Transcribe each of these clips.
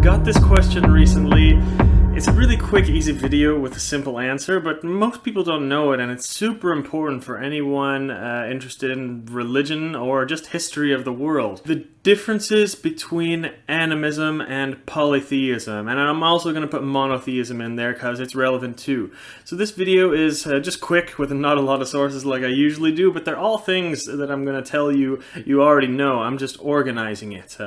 got this question recently. It's a really quick, easy video with a simple answer, but most people don't know it, and it's super important for anyone interested in religion or just history of the world. The differences between animism and polytheism, and I'm also going to put monotheism in there because it's relevant too. So this video is just quick with not a lot of sources like I usually do, but they're all things that I'm going to tell you already know. I'm just organizing it.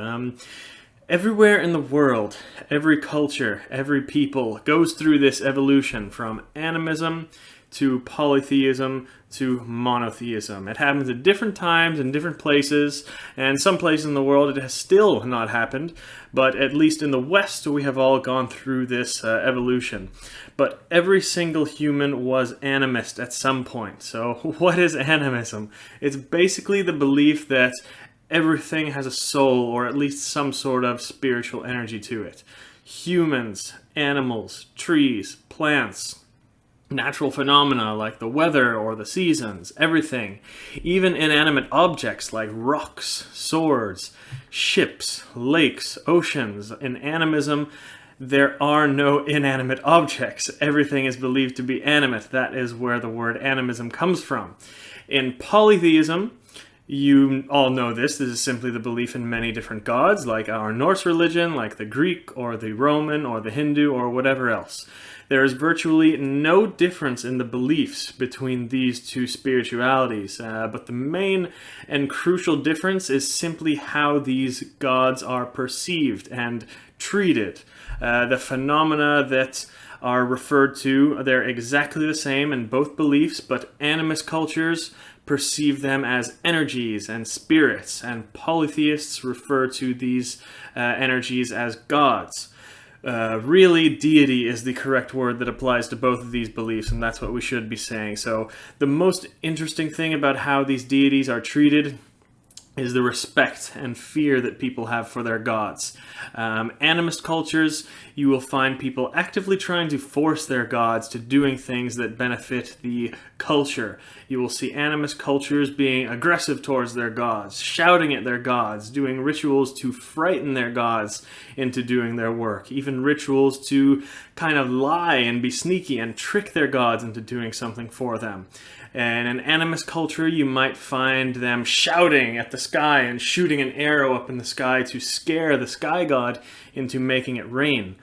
Everywhere in the world, every culture, every people goes through this evolution from animism to polytheism to monotheism. It happens at different times in different places, and some places in the world it has still not happened, but at least in the West we have all gone through this evolution. But every single human was animist at some point. So what is animism? It's basically the belief that everything has a soul, or at least some sort of spiritual energy to it. Humans, animals, trees, plants, natural phenomena like the weather or the seasons, everything. Even inanimate objects like rocks, swords, ships, lakes, oceans. In animism, there are no inanimate objects. Everything is believed to be animate. That is where the word animism comes from. In polytheism, you all know this is simply the belief in many different gods, like our Norse religion, like the Greek, or the Roman, or the Hindu, or whatever else. There is virtually no difference in the beliefs between these two spiritualities, but the main and crucial difference is simply how these gods are perceived and treated. The phenomena that are referred to, they're exactly the same in both beliefs, but animist cultures perceive them as energies and spirits, and polytheists refer to these energies as gods. Really, deity is the correct word that applies to both of these beliefs, and that's what we should be saying. So the most interesting thing about how these deities are treated is the respect and fear that people have for their gods. Animist cultures, you will find people actively trying to force their gods to doing things that benefit the culture. You will see animist cultures being aggressive towards their gods, shouting at their gods, doing rituals to frighten their gods into doing their work, even rituals to kind of lie and be sneaky and trick their gods into doing something for them. And in animist culture, you might find them shouting at the sky and shooting an arrow up in the sky to scare the sky god into making it rain.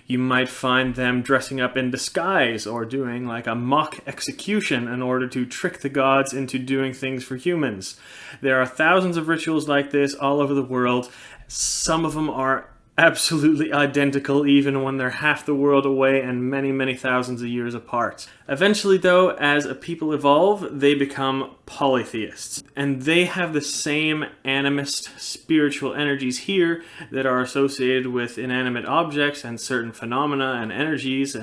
You might find them dressing up in disguise or doing like a mock execution in order to trick the gods into doing things for humans. There are thousands of rituals like this all over the world. Some of them are absolutely identical even when they're half the world away and many, many thousands of years apart. Eventually though, as a people evolve, they become polytheists. And they have the same animist spiritual energies here that are associated with inanimate objects and certain phenomena and energies,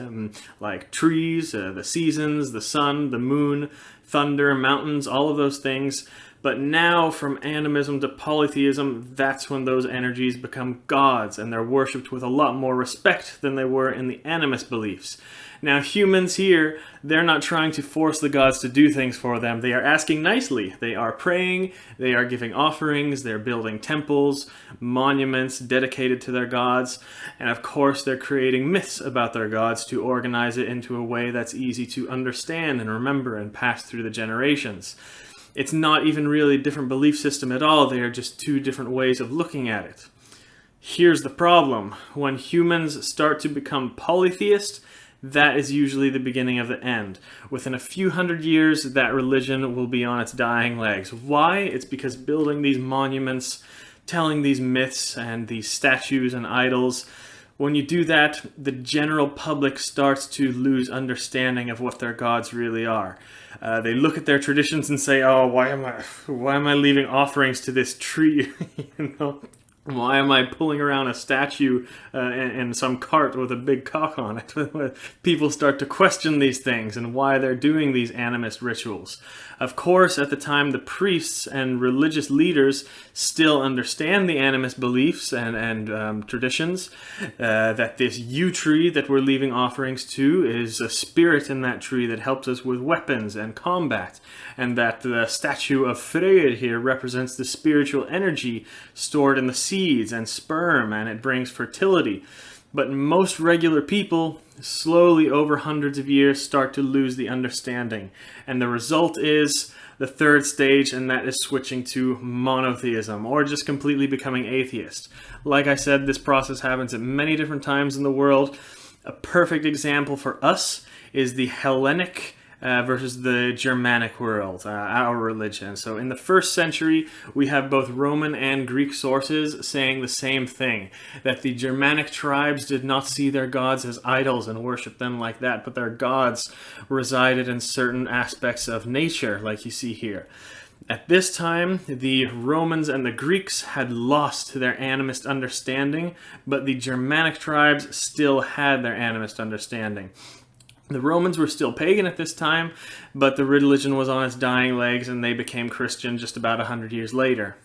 like trees, the seasons, the sun, the moon, thunder, mountains, all of those things. But now, from animism to polytheism, that's when those energies become gods, and they're worshipped with a lot more respect than they were in the animist beliefs. Now, humans here, they're not trying to force the gods to do things for them. They are asking nicely. They are praying, they are giving offerings, they're building temples, monuments dedicated to their gods, and of course they're creating myths about their gods to organize it into a way that's easy to understand and remember and pass through the generations. It's not even really a different belief system at all. They are just two different ways of looking at it. Here's the problem. When humans start to become polytheist, that is usually the beginning of the end. Within a few hundred years, that religion will be on its dying legs. Why? It's because building these monuments, telling these myths and these statues and idols, when you do that, the general public starts to lose understanding of what their gods really are. They look at their traditions and say, "Oh, why am I leaving offerings to this tree?" You know? Why am I pulling around a statue in some cart with a big cock on it? People start to question these things and why they're doing these animist rituals. Of course, at the time, the priests and religious leaders still understand the animist beliefs and traditions, that this yew tree that we're leaving offerings to is a spirit in that tree that helps us with weapons and combat, and that the statue of Freyr here represents the spiritual energy stored in the seeds and sperm, and it brings fertility. But most regular people, slowly over hundreds of years, start to lose the understanding. And the result is the third stage, and that is switching to monotheism, or just completely becoming atheist. Like I said, this process happens at many different times in the world. A perfect example for us is the Hellenic versus the Germanic world, our religion. So in the 1st century, we have both Roman and Greek sources saying the same thing, that the Germanic tribes did not see their gods as idols and worship them like that, but their gods resided in certain aspects of nature, like you see here. At this time, the Romans and the Greeks had lost their animist understanding, but the Germanic tribes still had their animist understanding. The Romans were still pagan at this time, but the religion was on its dying legs, and they became Christian just about 100 years later.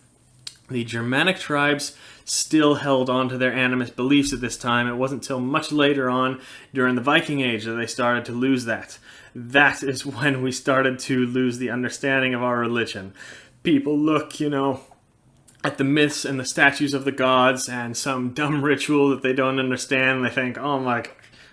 The Germanic tribes still held on to their animist beliefs at this time. It wasn't until much later on, during the Viking Age, that they started to lose that. That is when we started to lose the understanding of our religion. People look, at the myths and the statues of the gods and some dumb ritual that they don't understand, and they think, oh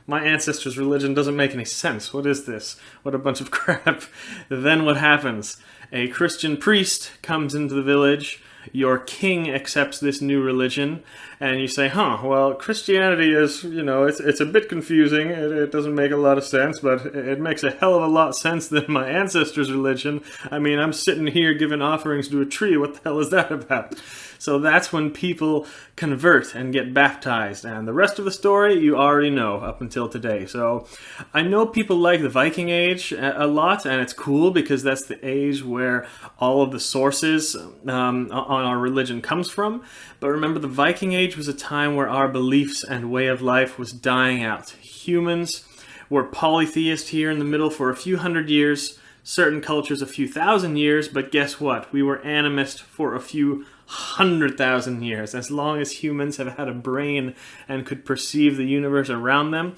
my ancestors' religion doesn't make any sense. What is this? What a bunch of crap. Then what happens? A Christian priest comes into the village, your king accepts this new religion, and you say, well, Christianity is, it's a bit confusing, it doesn't make a lot of sense, but it makes a hell of a lot of sense than my ancestors' religion. I mean, I'm sitting here giving offerings to a tree, what the hell is that about? So that's when people convert and get baptized, and the rest of the story you already know up until today. So I know people like the Viking Age a lot, and it's cool because that's the age where all of the sources on our religion comes from. But remember, the Viking Age was a time where our beliefs and way of life was dying out. Humans were polytheist here in the middle for a few hundred years, certain cultures a few thousand years, but guess what? We were animist for a few 100,000 years. As long as humans have had a brain and could perceive the universe around them,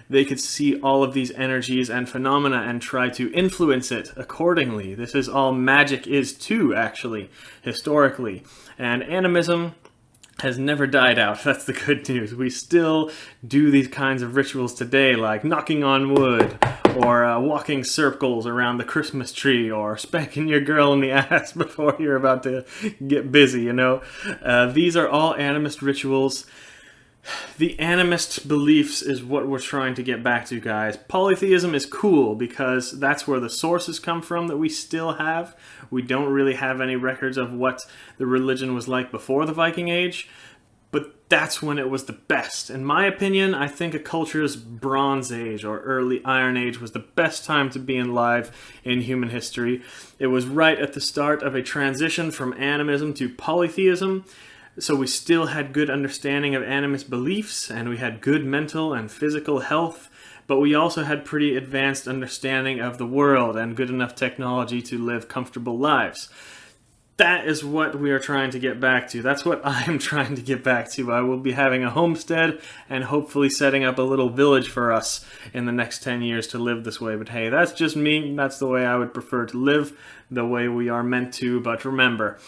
they could see all of these energies and phenomena and try to influence it accordingly. This is all magic is too, actually, historically. And animism has never died out. That's the good news. We still do these kinds of rituals today, like knocking on wood, or walking circles around the Christmas tree, or spanking your girl in the ass before you're about to get busy, These are all animist rituals. The animist beliefs is what we're trying to get back to, guys. Polytheism is cool because that's where the sources come from that we still have. We don't really have any records of what the religion was like before the Viking Age, but that's when it was the best. In my opinion, I think a culture's Bronze Age or early Iron Age was the best time to be alive in human history. It was right at the start of a transition from animism to polytheism. So we still had good understanding of animist beliefs, and we had good mental and physical health, but we also had pretty advanced understanding of the world and good enough technology to live comfortable lives. That is what we are trying to get back to. That's what I'm trying to get back to. I will be having a homestead and hopefully setting up a little village for us in the next 10 years to live this way. But hey, that's just me. That's the way I would prefer to live, the way we are meant to. But remember,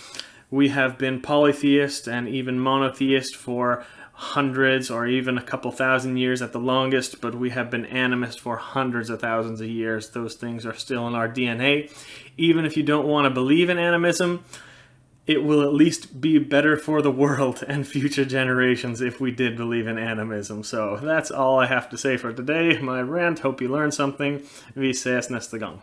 we have been polytheist and even monotheist for hundreds or even a couple thousand years at the longest, but we have been animist for hundreds of thousands of years. Those things are still in our DNA. Even if you don't want to believe in animism, it will at least be better for the world and future generations if we did believe in animism. So that's all I have to say for today. My rant. Hope you learned something. Vi ses nästa gång.